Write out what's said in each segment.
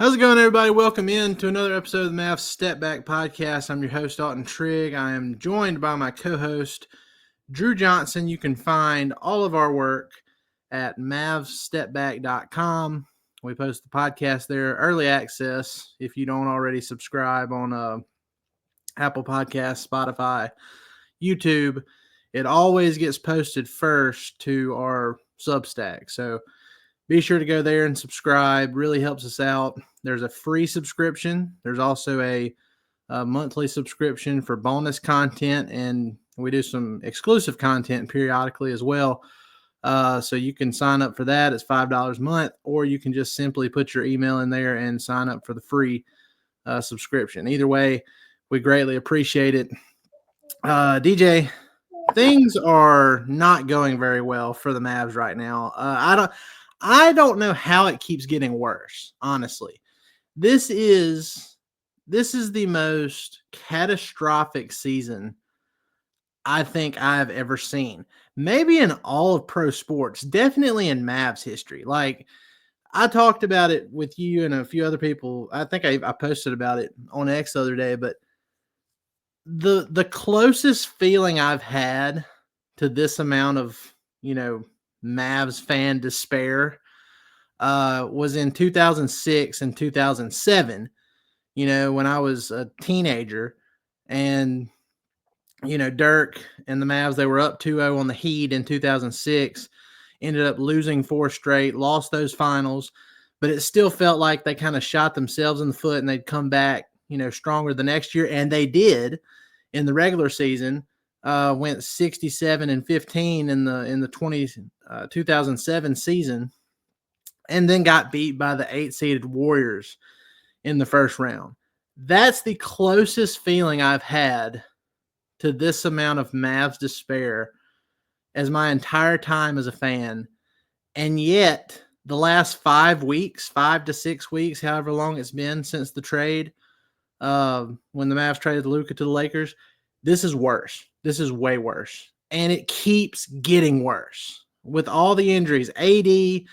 How's it going, everybody? Welcome in to another episode of the Mavs Step Back Podcast. I'm your host, Alton Trigg. I am joined by my co-host, Drew Johnson. You can find all of our work at mavsstepback.com. We post the podcast there, early access, if you don't already subscribe on Apple Podcasts, Spotify, YouTube. It always gets posted first to our Substack. So be sure to go there and subscribe. Really helps us out. There's a free subscription. There's also a monthly subscription for bonus content, and we do some exclusive content periodically as well. So you can sign up for that. It's $5 a month, or you can just simply put your email in there and sign up for the free subscription. Either way, we greatly appreciate it. DJ, things are not going very well for the Mavs right now. I don't know how it keeps getting worse, honestly. This is the most catastrophic season I think I've ever seen. Maybe in all of pro sports, definitely in Mavs history. Like, I talked about it with you and a few other people. I think I posted about it on X the other day, but the closest feeling I've had to this amount of, Mavs fan despair was in 2006 and 2007, when I was a teenager. And, Dirk and the Mavs, they were up 2-0 on the Heat in 2006, ended up losing 4 straight, lost those finals, but it still felt like they kind of shot themselves in the foot and they'd come back, stronger the next year. And they did in the regular season. Went 67-15 in the 2007 season, and then got beat by the 8-seeded Warriors in the first round. That's the closest feeling I've had to this amount of Mavs despair as my entire time as a fan. And yet, the last 5 to 6 weeks, however long it's been since the trade, when the Mavs traded Luka to the Lakers, this is worse. This is way worse. And it keeps getting worse with all the injuries. AD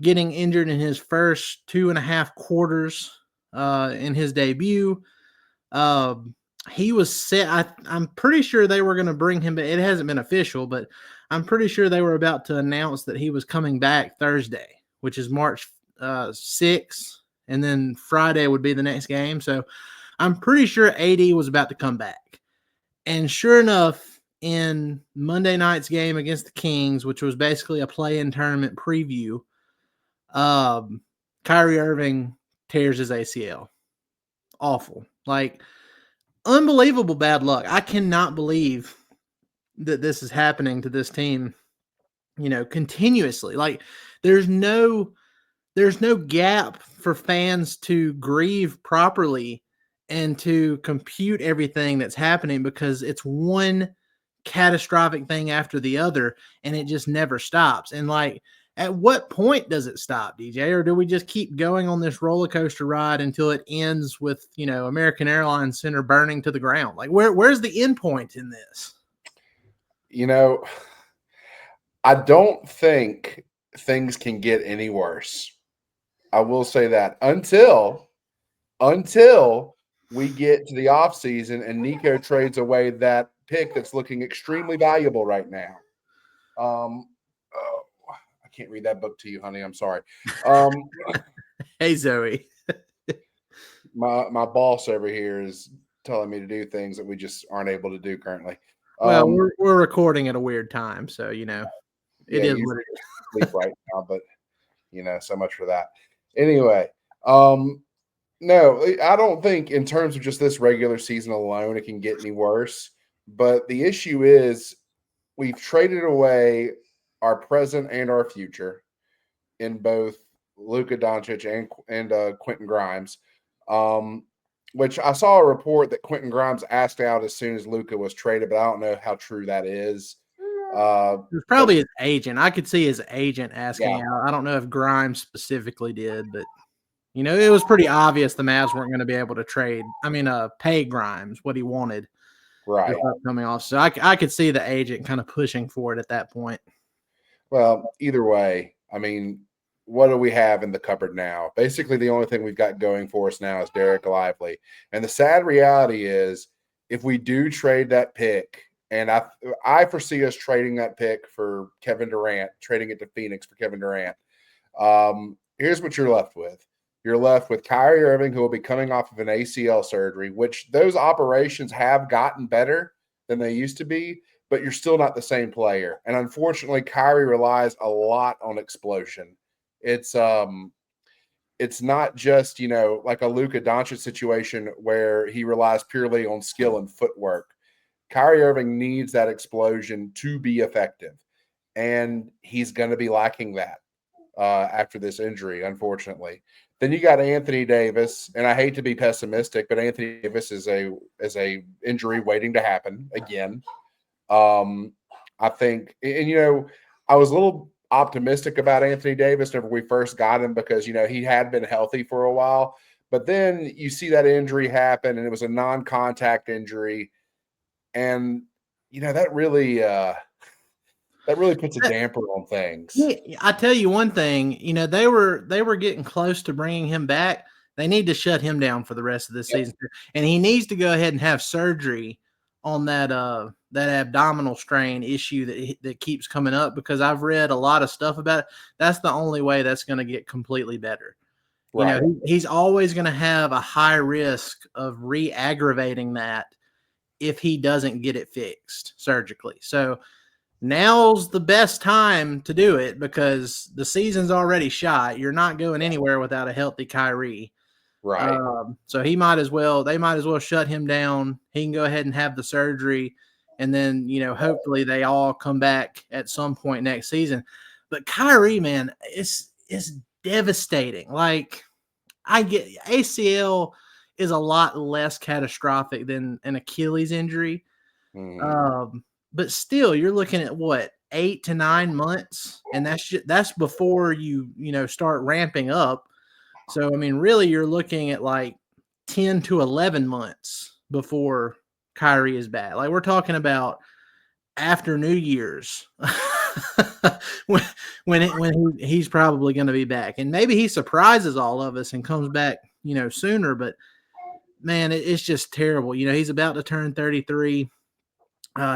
getting injured in his first 2.5 quarters in his debut. He was set. I'm pretty sure they were going to bring him back. It hasn't been official, but I'm pretty sure they were about to announce that he was coming back Thursday, which is March 6th. And then Friday would be the next game. So I'm pretty sure AD was about to come back. And sure enough, in Monday night's game against the Kings, which was basically a play-in tournament preview, Kyrie Irving tears his ACL. Awful. Like, unbelievable bad luck. I cannot believe that this is happening to this team, continuously. Like, there's no gap for fans to grieve properly and to compute everything that's happening, because it's one catastrophic thing after the other, and it just never stops. And like, at what point does it stop, DJ? Or do we just keep going on this roller coaster ride until it ends with, American Airlines Center burning to the ground? Like, where's the end point in this? I don't think things can get any worse. I will say that until we get to the offseason and Nico trades away that pick that's looking extremely valuable right now. I can't read that book to you, honey. I'm sorry. Hey, Zoe. my boss over here is telling me to do things that we just aren't able to do currently. Well, we're recording at a weird time, so it is what it is. Sleep right now, but so much for that. Anyway, no, I don't think in terms of just this regular season alone it can get any worse. But the issue is we've traded away our present and our future in both Luka Doncic and Quentin Grimes, which I saw a report that Quentin Grimes asked out as soon as Luka was traded, but I don't know how true that is. It's probably his agent. I could see his agent asking out. I don't know if Grimes specifically did, but it was pretty obvious the Mavs weren't going to be able to pay Grimes what he wanted. Right. Coming off. So I could see the agent kind of pushing for it at that point. Well, either way, what do we have in the cupboard now? Basically, the only thing we've got going for us now is Derek Lively. And the sad reality is, if we do trade that pick, and I foresee us trading that pick for Kevin Durant, trading it to Phoenix for Kevin Durant. Here's what you're left with. You're left with Kyrie Irving, who will be coming off of an ACL surgery, which those operations have gotten better than they used to be, but you're still not the same player. And unfortunately, Kyrie relies a lot on explosion. It's not just, like a Luka Doncic situation where he relies purely on skill and footwork. Kyrie Irving needs that explosion to be effective, and he's going to be lacking that after this injury, unfortunately. Then you got Anthony Davis, and I hate to be pessimistic, but Anthony Davis is a injury waiting to happen again. I think, and I was a little optimistic about Anthony Davis whenever we first got him because he had been healthy for a while, but then you see that injury happen, and it was a non-contact injury, and that really puts a damper on things. I tell you one thing, they were getting close to bringing him back. They need to shut him down for the rest of the season, and he needs to go ahead and have surgery on that abdominal strain issue that keeps coming up, because I've read a lot of stuff about it. That's the only way that's going to get completely better. Right. He's always going to have a high risk of re-aggravating that if he doesn't get it fixed surgically. So now's the best time to do it because the season's already shot. You're not going anywhere without a healthy Kyrie. Right. So they might as well shut him down. He can go ahead and have the surgery, and then, hopefully they all come back at some point next season. But Kyrie, man, it's devastating. Like, I get ACL is a lot less catastrophic than an Achilles injury. Mm-hmm. But still, you're looking at what, 8 to 9 months, and that's before you start ramping up. So I mean, really, you're looking at like 10 to 11 months before Kyrie is back. Like, we're talking about after New Year's when he's probably going to be back, and maybe he surprises all of us and comes back sooner. But man, it's just terrible. He's about to turn 33.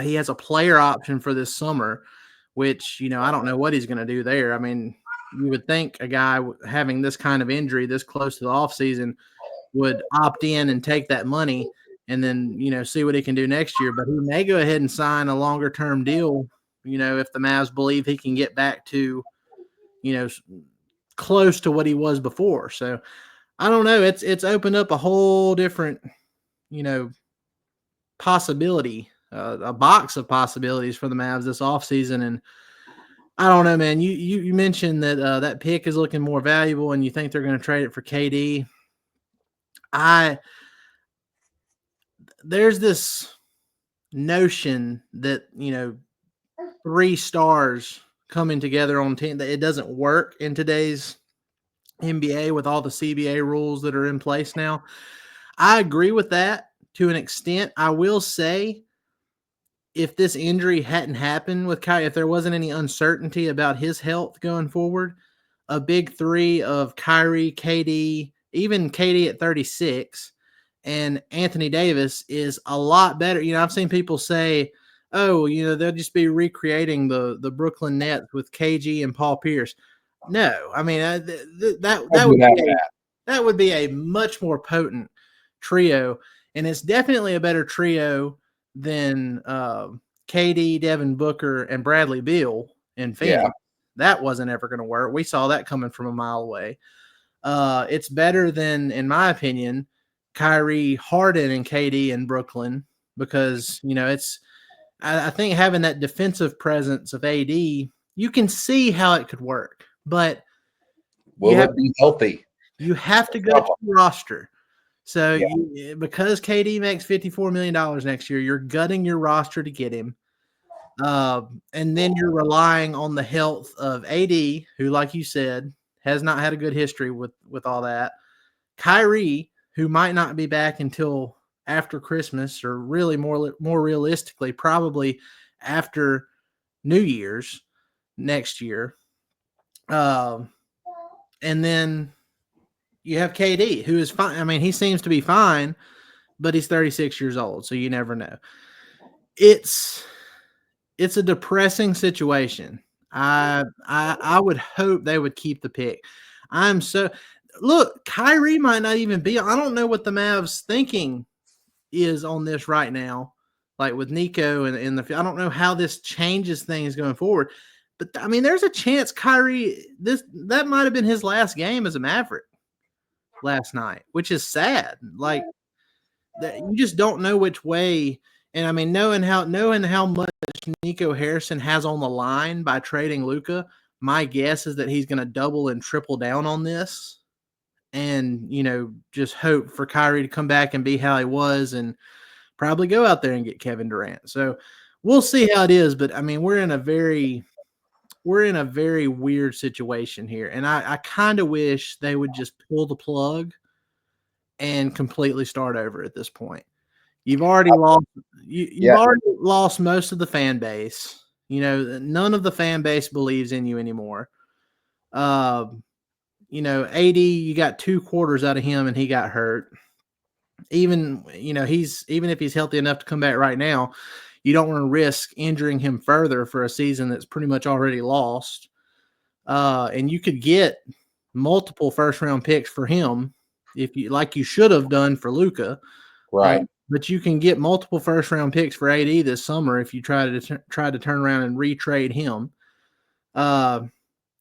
He has a player option for this summer, which, I don't know what he's going to do there. I mean, you would think a guy having this kind of injury this close to the offseason would opt in and take that money and then, see what he can do next year. But he may go ahead and sign a longer-term deal, if the Mavs believe he can get back to, close to what he was before. So, I don't know. It's opened up a whole different, possibility, a box of possibilities for the Mavs this offseason. And I don't know, man. You mentioned that that pick is looking more valuable, and you think they're going to trade it for KD. There's this notion that 3 stars coming together on team, that it doesn't work in today's NBA with all the CBA rules that are in place now. I agree with that to an extent. I will say, if this injury hadn't happened with Kyrie, if there wasn't any uncertainty about his health going forward, a big 3 of Kyrie, KD, even KD at 36, and Anthony Davis is a lot better. I've seen people say, oh, they'll just be recreating the Brooklyn Nets with KG and Paul Pierce. No, I mean, that would be a much more potent trio, and it's definitely a better trio than KD, Devin Booker, and Bradley Beal in Phoenix. Yeah. That wasn't ever going to work. We saw that coming from a mile away. It's better than, in my opinion, Kyrie, Harden, and KD in Brooklyn, because I think having that defensive presence of AD, you can see how it could work, but will it be healthy? You have to go to the roster. So because KD makes $54 million next year, you're gutting your roster to get him. And then you're relying on the health of AD, who, like you said, has not had a good history with all that. Kyrie, who might not be back until after Christmas, or really more realistically, probably after New Year's next year. And then you have KD, who is fine. I mean, he seems to be fine, but he's 36 years old, so you never know. It's a depressing situation. I would hope they would keep the pick. Look, Kyrie might not even be. I don't know what the Mavs thinking is on this right now, like with Nico and the. I don't know how this changes things going forward, but I mean, there's a chance Kyrie that might have been his last game as a Maverick last night, which is sad. Like that, you just don't know which way. And I mean, knowing how much Nico Harrison has on the line by trading Luka, my guess is that he's going to double and triple down on this, and just hope for Kyrie to come back and be how he was, and probably go out there and get Kevin Durant. So we'll see how it is, but I mean, we're in a very weird situation here, and I kind of wish they would just pull the plug and completely start over at this point. You've already lost. You've already lost most of the fan base. None of the fan base believes in you anymore. AD, you got 2 quarters out of him, and he got hurt. Even if he's healthy enough to come back right now, you don't want to risk injuring him further for a season that's pretty much already lost. And you could get multiple first-round picks for him if you should have done for Luka, right? But you can get multiple first-round picks for AD this summer if you try to turn around and retrade him.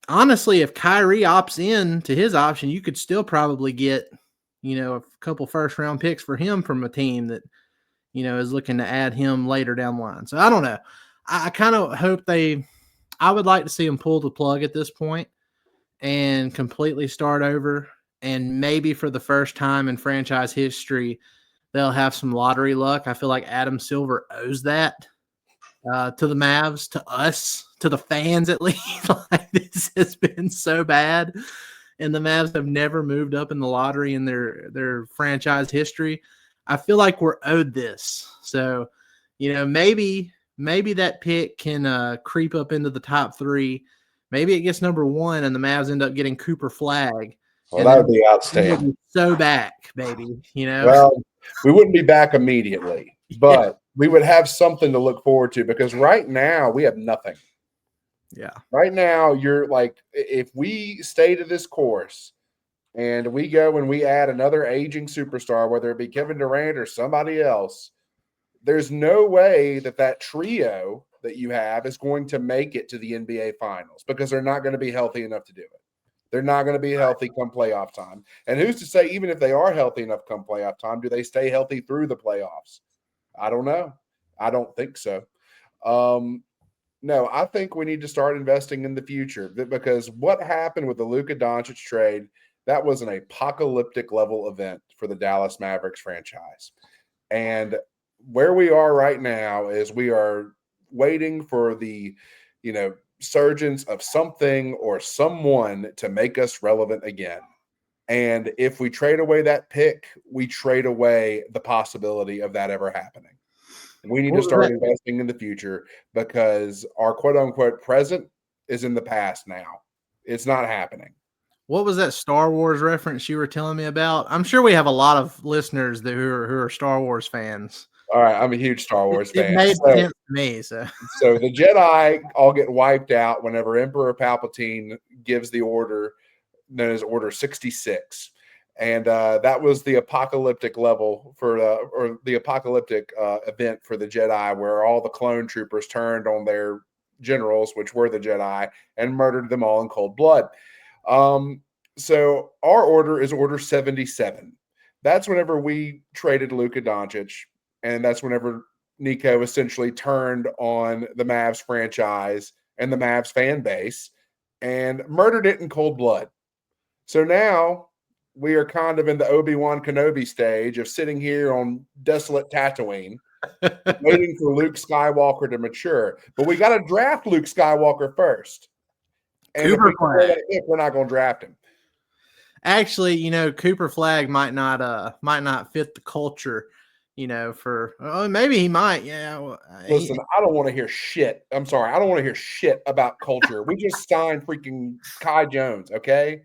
Honestly, if Kyrie opts in to his option, you could still probably get, a couple first-round picks for him from a team that, is looking to add him later down the line. So I don't know. I kind of hope I would like to see them pull the plug at this point and completely start over. And maybe for the first time in franchise history, they'll have some lottery luck. I feel like Adam Silver owes that to the Mavs, to us, to the fans at least. Like, this has been so bad, and the Mavs have never moved up in the lottery in their franchise history. I feel like we're owed this. So, maybe that pick can creep up into the top 3. Maybe it gets number 1, and the Mavs end up getting Cooper Flag. Well, that would be outstanding. So back, baby. Well, we wouldn't be back immediately, but we would have something to look forward to, because right now we have nothing. Yeah. Right now, you're like, if we stay to this course and we go and we add another aging superstar, whether it be Kevin Durant or somebody else, there's no way that trio that you have is going to make it to the NBA Finals, because they're not going to be healthy enough to do it. They're not going to be healthy come playoff time. And who's to say, even if they are healthy enough come playoff time, do they stay healthy through the playoffs? I don't know. I don't think so. No, I think we need to start investing in the future, because what happened with the Luka Doncic trade, that was an apocalyptic level event for the Dallas Mavericks franchise. And where we are right now is we are waiting for the, surgence of something or someone to make us relevant again. And if we trade away that pick, we trade away the possibility of that ever happening. We need to start investing in the future, because our quote unquote present is in the past now. It's not happening. What was that Star Wars reference you were telling me about? I'm sure we have a lot of listeners who are Star Wars fans. All right, I'm a huge Star Wars fan. It made sense to me. So the Jedi all get wiped out whenever Emperor Palpatine gives the order known as Order 66. And that was the apocalyptic level or the apocalyptic event for the Jedi, where all the clone troopers turned on their generals, which were the Jedi, and murdered them all in cold blood. So our order is Order 77. That's whenever we traded Luka Doncic, and that's whenever Nico essentially turned on the Mavs franchise and the Mavs fan base and murdered it in cold blood. So now we are kind of in the Obi-Wan Kenobi stage of sitting here on desolate Tatooine, waiting for Luke Skywalker to mature. But we got to draft Luke Skywalker first. And if we're not going to draft him. Actually, Cooper Flag might not fit the culture. Maybe he might. Yeah. Listen, I don't want to hear shit. I'm sorry. I don't want to hear shit about culture. We just signed freaking Kai Jones, okay?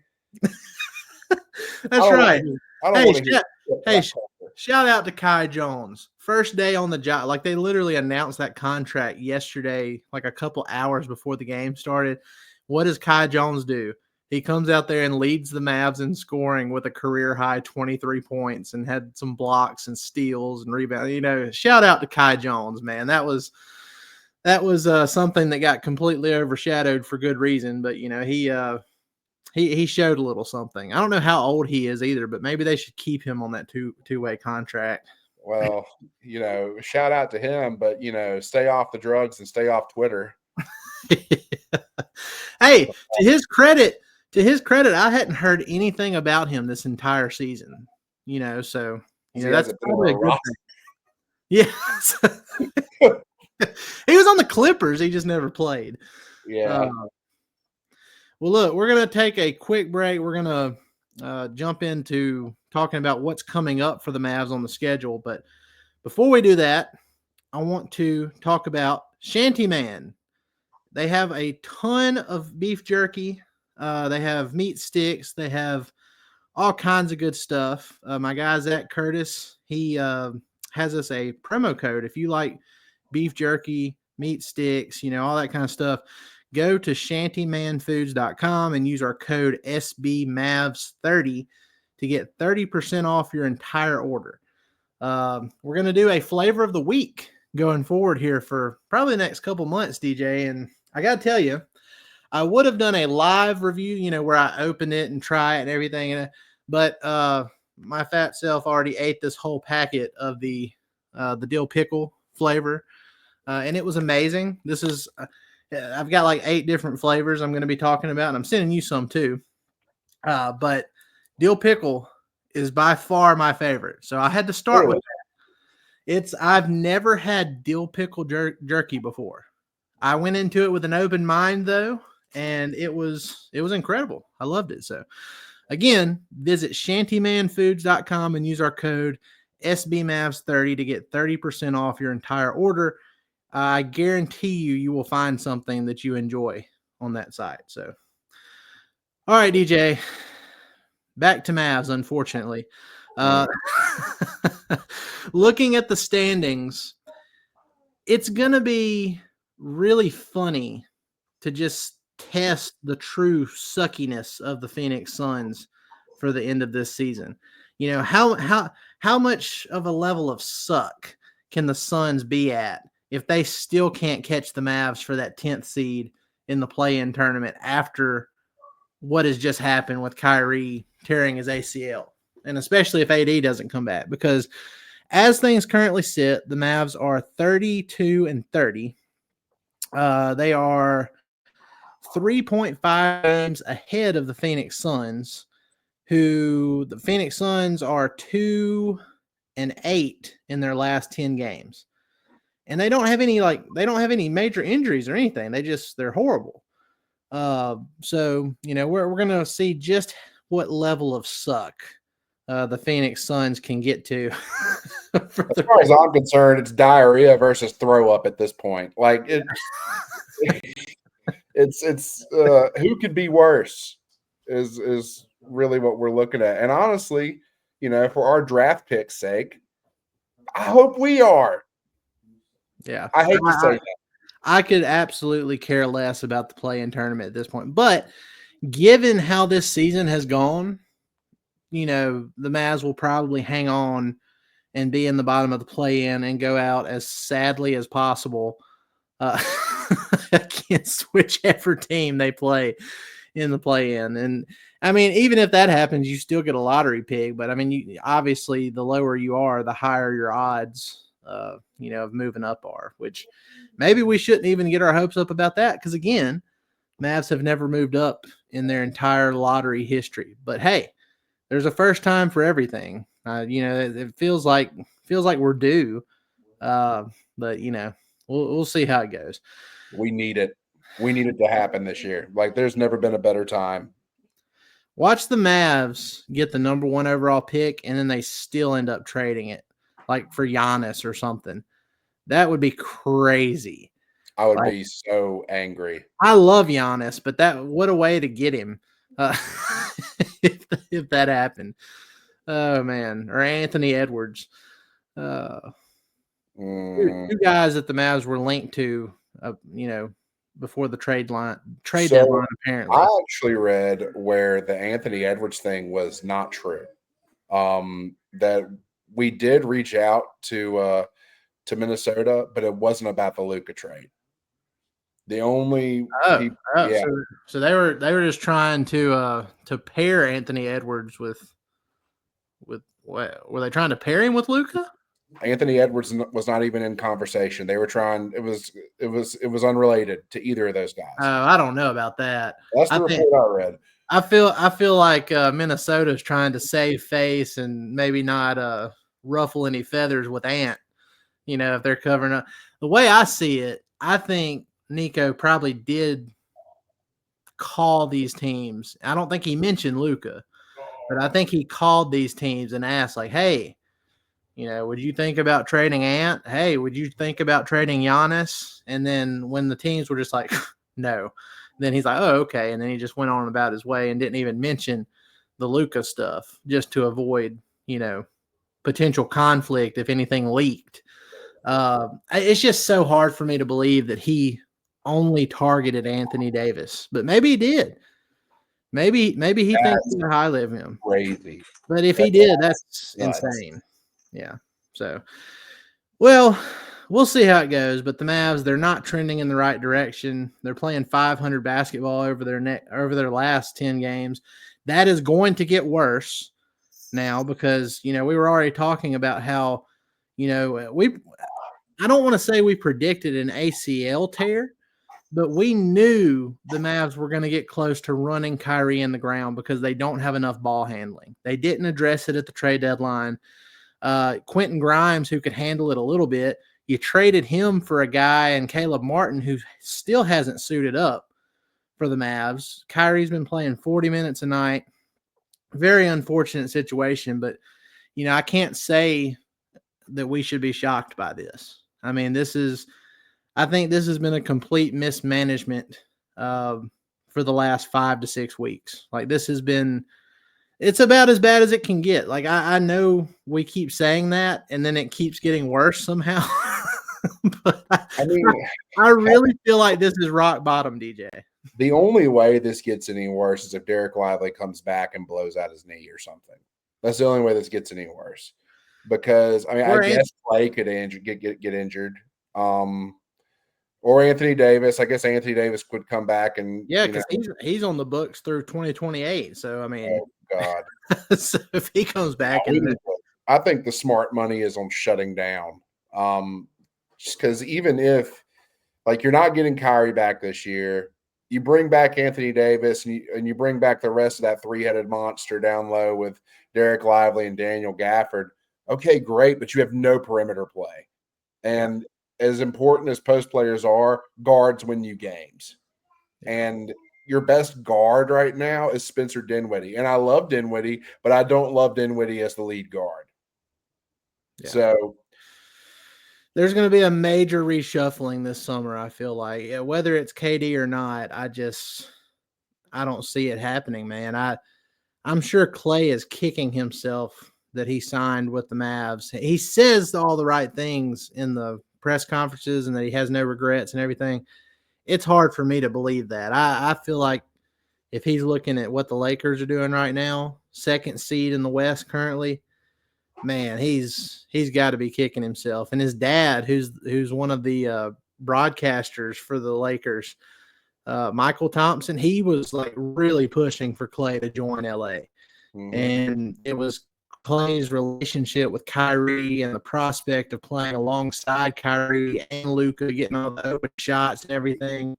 That's right. I don't want to hear. Hey, shout out to Kai Jones. First day on the job. Like, they literally announced that contract yesterday, like a couple hours before the game started. What does Kai Jones do? He comes out there and leads the Mavs in scoring with a career high 23 points and had some blocks and steals and rebounds. You know, shout out to Kai Jones, man. That was something that got completely overshadowed for good reason. But, you know, he showed a little something. I don't know how old he is either, but maybe they should keep him on that two-way contract. Well, you know, shout out to him, but, you know, stay off the drugs and stay off Twitter. Hey, to his credit, I hadn't heard anything about him this entire season. You know, so you know that's probably a good thing. Yes. He was on the Clippers. He just never played. Yeah. Well, look, we're going to take a quick break. We're going to jump into talking about what's coming up for the Mavs on the schedule. But before we do that, I want to talk about Shantyman. They have a ton of beef jerky. They have meat sticks. They have all kinds of good stuff. My guy, Zach Curtis, he has us a promo code. If you like beef jerky, meat sticks, you know, all that kind of stuff, go to shantymanfoods.com and use our code SBMavs30 to get 30% off your entire order. We're going to do a flavor of the week going forward here for probably the next couple months, DJ. And I got to tell you, I would have done a live review, you know, where I open it and try it and everything. But my fat self already ate this whole packet of the dill pickle flavor. And it was amazing. This is, I've got like 8 different flavors I'm going to be talking about, and I'm sending you some too. But dill pickle is by far my favorite. So I had to start with that. I've never had dill pickle jerky before. I went into it with an open mind though, and it was incredible. I loved it. So again, visit shantymanfoods.com and use our code SBMavs30 to get 30% off your entire order. I guarantee you will find something that you enjoy on that site. So, all right, DJ, back to Mavs, unfortunately. Looking at the standings, it's going to be really funny to just test the true suckiness of the Phoenix Suns for the end of this season. You know, how much of a level of suck can the Suns be at if they still can't catch the Mavs for that 10th seed in the play-in tournament after what has just happened with Kyrie tearing his ACL, and especially if AD doesn't come back? Because as things currently sit, the Mavs are 32-30. They are 3.5 games ahead of the Phoenix Suns, who the Phoenix Suns are 2-8 in their last 10 games. And they don't have any major injuries or anything. They're horrible. So, you know, we're going to see just what level of suck the Phoenix Suns can get to. As far as I'm concerned, it's diarrhea versus throw up at this point. Like it's who could be worse is really what we're looking at. And honestly, you know, for our draft pick's sake, I hope we are. Yeah. I hate to say that. I could absolutely care less about the play-in tournament at this point. But given how this season has gone, you know, the Mavs will probably hang on and be in the bottom of the play-in and go out as sadly as possible against whichever team they play in the play-in. And, I mean, even if that happens, you still get a lottery pick. But, I mean, obviously the lower you are, the higher your odds you know, of moving up are, which maybe we shouldn't even get our hopes up about that. Cause again, Mavs have never moved up in their entire lottery history, but hey, there's a first time for everything. You know, it feels like we're due. But you know, we'll see how it goes. We need it. We need it to happen this year. Like there's never been a better time. Watch the Mavs get the number 1 overall pick, and then they still end up trading it, like for Giannis or something. That would be crazy. I would be so angry. I love Giannis, but what a way to get him. if that happened. Oh man, or Anthony Edwards. Two guys that the Mavs were linked to, before the trade deadline. Apparently, I actually read where the Anthony Edwards thing was not true. That we did reach out to Minnesota, but it wasn't about the Luka trade. The only so they were just trying to pair Anthony Edwards with what? Were they trying to pair him with Luka? Anthony Edwards was not even in conversation. They were trying. It was unrelated to either of those guys. I don't know about that. That's the report I read. I feel like Minnesota's trying to save face and maybe not ruffle any feathers with Ant. If they're covering up. The way I see it, I think Nico probably did call these teams. I don't think he mentioned Luka, but I think he called these teams and asked, like, hey, would you think about trading Ant? Hey, would you think about trading Giannis? And then when the teams were just like, no, then he's like, oh, okay. And then he just went on about his way and didn't even mention the Luka stuff just to avoid, potential conflict if anything leaked. It's just so hard for me to believe that he only targeted Anthony Davis, but maybe he did. Maybe he thinks highly of him. Crazy. But if he did, that's insane. Yeah. So, well, we'll see how it goes. But the Mavs, they're not trending in the right direction. They're playing 500 basketball over their last 10 games. That is going to get worse now because we were already talking about how I don't want to say we predicted an ACL tear, but we knew the Mavs were going to get close to running Kyrie in the ground because they don't have enough ball handling. They didn't address it at the trade deadline. Quentin Grimes, who could handle it a little bit, you traded him for a guy and Caleb Martin, who still hasn't suited up for the Mavs. Kyrie's been playing 40 minutes a night. Very unfortunate situation, but, I can't say that we should be shocked by this. I mean, I think this has been a complete mismanagement for the last 5 to 6 weeks. Like it's about as bad as it can get. Like I know we keep saying that and then it keeps getting worse somehow. But I really feel like this is rock bottom, DJ. The only way this gets any worse is if Derek Lively comes back and blows out his knee or something. That's the only way this gets any worse. Because I guess Clay could get injured, or Anthony Davis. I guess Anthony Davis could come back and because he's on the books through 2028. So oh God, so if he comes back, I think the smart money is on shutting down. Just because even if you're not getting Kyrie back this year, you bring back Anthony Davis and you bring back the rest of that three-headed monster down low with Derek Lively and Daniel Gafford. Okay, great, but you have no perimeter play. And as important as post players are, guards win you games. And your best guard right now is Spencer Dinwiddie. And I love Dinwiddie, but I don't love Dinwiddie as the lead guard. Yeah. So there's going to be a major reshuffling this summer, I feel like. Whether it's KD or not, I don't see it happening, man. I'm sure Clay is kicking himself that he signed with the Mavs. He says all the right things in the press conferences and that he has no regrets and everything. It's hard for me to believe that. I feel like if he's looking at what the Lakers are doing right now, second seed in the West currently, man, he's got to be kicking himself. And his dad, who's one of the broadcasters for the Lakers, Michael Thompson, he was like really pushing for Clay to join LA. Mm-hmm. And it was Clay's relationship with Kyrie and the prospect of playing alongside Kyrie and Luka, getting all the open shots and everything.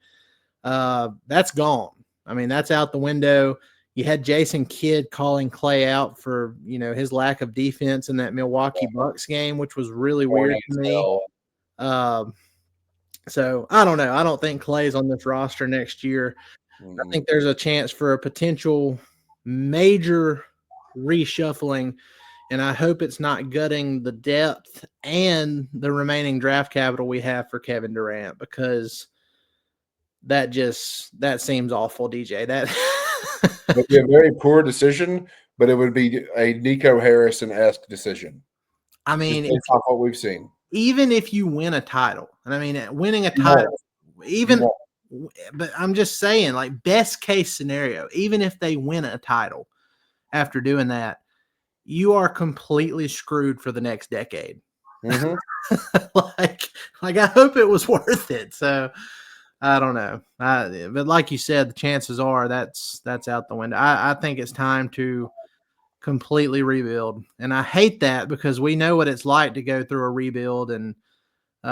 That's gone. I mean, that's out the window. You had Jason Kidd calling Clay out for, his lack of defense in that Milwaukee Bucks game, which was really weird to me. So I don't know. I don't think Clay's on this roster next year. I think there's a chance for a potential major reshuffling, and I hope it's not gutting the depth and the remaining draft capital we have for Kevin Durant, because that seems awful, DJ. It would be a very poor decision, but it would be a Nico Harrison-esque decision. I mean, just based off what we've seen. Even if you win a title, and I mean, winning a You title, won't. but I'm just saying, like, best case scenario, even if they win a title after doing that, you are completely screwed for the next decade. Mhm. like I hope it was worth it. So I don't know. But like you said, the chances are that's out the window. I think it's time to completely rebuild. And I hate that because we know what it's like to go through a rebuild and we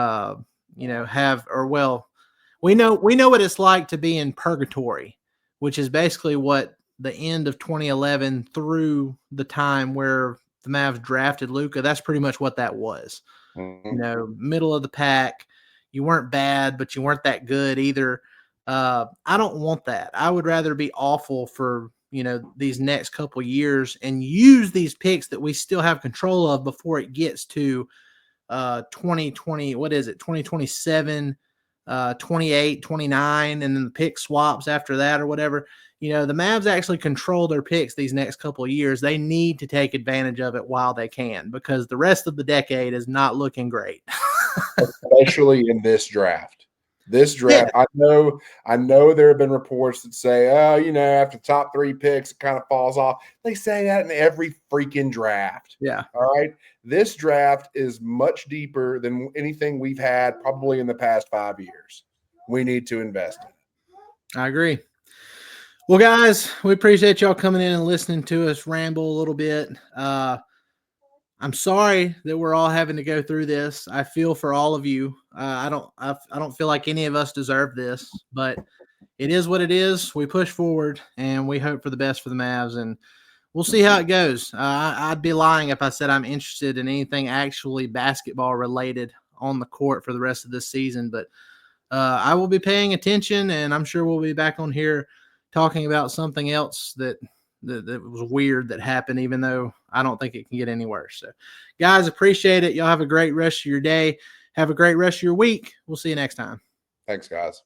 know what it's like to be in purgatory, which is basically what the end of 2011 through the time where the Mavs drafted Luka. That's pretty much what that was. Mhm. Middle of the pack. You weren't bad, but you weren't that good either. I don't want that. I would rather be awful for these next couple years and use these picks that we still have control of before it gets to 2020. What is it? 2027, 28, 29, and then the pick swaps after that or whatever. The Mavs actually control their picks these next couple of years. They need to take advantage of it while they can because the rest of the decade is not looking great. Especially in this draft. This Yeah. draft, I know there have been reports that say, oh, after top 3 picks, it kind of falls off. They say that in every freaking draft. Yeah. All right. This draft is much deeper than anything we've had probably in the past 5 years. We need to invest in it. I agree. Well, guys, we appreciate y'all coming in and listening to us ramble a little bit. I'm sorry that we're all having to go through this. I feel for all of you. I don't feel like any of us deserve this, but it is what it is. We push forward and we hope for the best for the Mavs, and we'll see how it goes. I'd be lying if I said I'm interested in anything actually basketball related on the court for the rest of this season, but I will be paying attention, and I'm sure we'll be back on here talking about something else that was weird that happened, even though I don't think it can get any worse. So, guys, appreciate it. Y'all have a great rest of your day. Have a great rest of your week. We'll see you next time. Thanks, guys.